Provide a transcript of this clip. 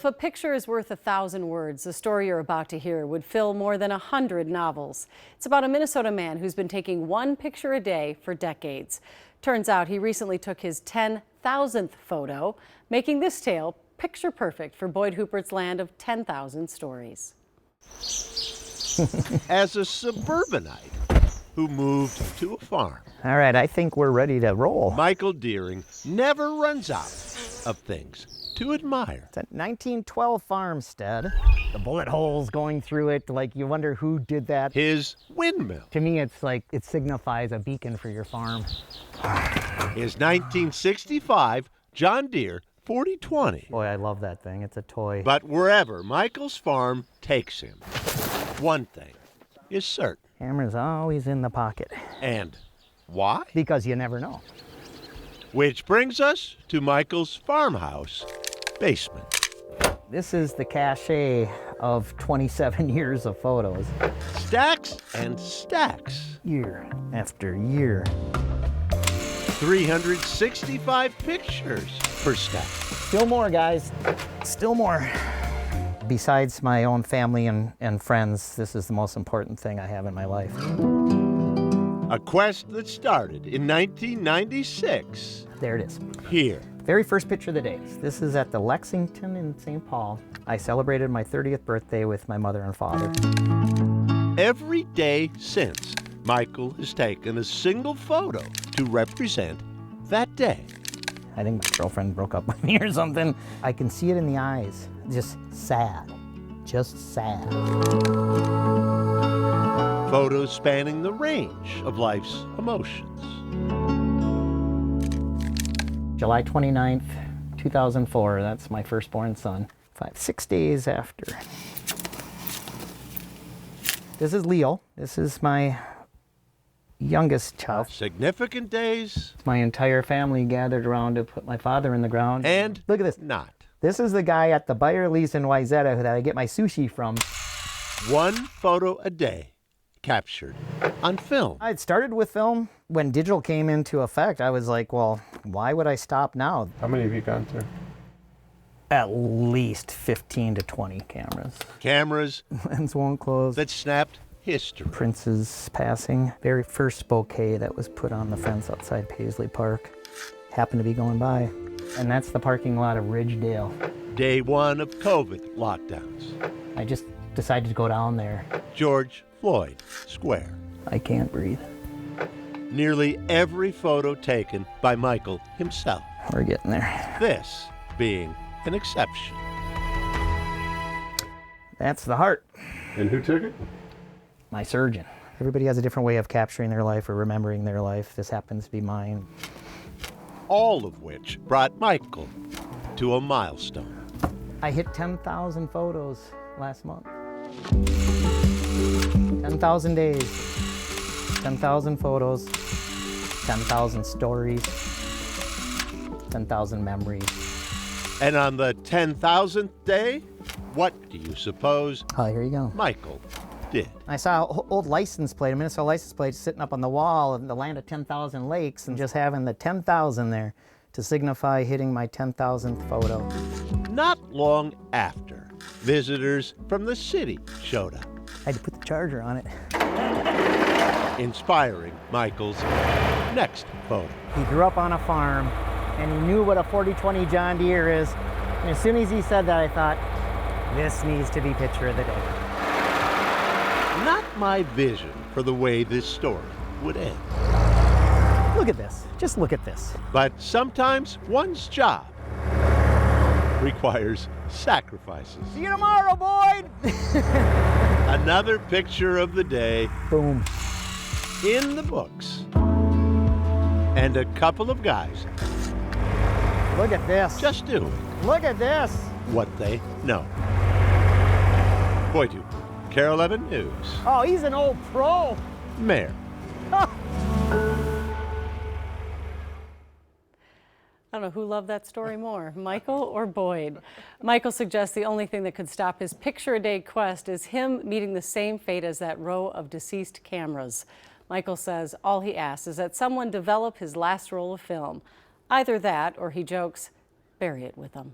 Well, if a picture is worth 1,000 words, the story you're about to hear would fill more than 100 novels. It's about a Minnesota man who's been taking one picture a day for decades. Turns out he recently took his 10,000th photo, making this tale picture perfect for Boyd Hoopert's land of 10,000 stories. As a suburbanite who moved to a farm. All right, I think we're ready to roll. Michael Deering never runs out of things to admire. It's a 1912 farmstead. The bullet holes going through it, like you wonder who did that. His windmill. To me, it's like it signifies a beacon for your farm. His 1965 John Deere 4020. Boy, I love that thing. It's a toy. But wherever Michael's farm takes him, one thing is certain. Camera's always in the pocket. And why? Because you never know. Which brings us to Michael's farmhouse basement. This is the cache of 27 years of photos. Stacks and stacks. Year after year. 365 pictures per stack. Still more, guys. Still more. Besides my own family and friends, this is the most important thing I have in my life. A quest that started in 1996. There it is. Here. Very first picture of the day. This is at the Lexington in St. Paul. I celebrated my 30th birthday with my mother and father. Every day since, Michael has taken a single photo to represent that day. I think my girlfriend broke up with me or something. I can see it in the eyes. Just sad. Just sad. Photos spanning the range of life's emotions. July 29th, 2004. That's my firstborn son. 6 days after. This is Leo. This is my youngest child. Significant days. My entire family gathered around to put my father in the ground. And look at this. Not. This is the guy at the Byerly's in Wayzata that I get my sushi from. One photo a day captured on film. I had started with film. When digital came into effect, I was like, well, why would I stop now? How many have you gone through? At least 15 to 20 cameras. Cameras Lens won't close. that snapped history. Prince's passing. Very first bouquet that was put on the fence outside Paisley Park. Happened to be going by. And that's the parking lot of Ridgedale. Day one of COVID lockdowns. I just decided to go down there. George Floyd Square. I can't breathe. Nearly every photo taken by Michael himself. We're getting there. This being an exception. That's the heart. And who took it? My surgeon. Everybody has a different way of capturing their life or remembering their life. This happens to be mine. All of which brought Michael to a milestone. I hit 10,000 photos last month. 10,000 days, 10,000 photos, 10,000 stories, 10,000 memories. And on the 10,000th day, what do you suppose Oh, here you go. Michael did? I saw an old license plate, a Minnesota license plate sitting up on the wall of the land of 10,000 lakes and just having the 10,000 there to signify hitting my 10,000th photo. Not long after, visitors from the city showed up, I had to put the charger on it. inspiring Michael's next photo. He grew up on a farm and he knew what a 4020 John Deere is. And as soon as he said that, I thought, this needs to be picture of the day. Not my vision for the way this story would end. Look at this. Just look at this. But sometimes one's job requires sacrifices. See you tomorrow, Boyd! Another picture of the day Boom. in the books. And a couple of guys Look at this. just doing Look at this. what they know. Boyd Hooper, Carol 11 News, Oh, he's an old pro. Mayor. I don't know who loved that story more, Michael or Boyd. Michael suggests the only thing that could stop his picture-a-day quest is him meeting the same fate as that row of deceased cameras. Michael says all he asks is that someone develop his last roll of film. Either that, or he jokes, bury it with them.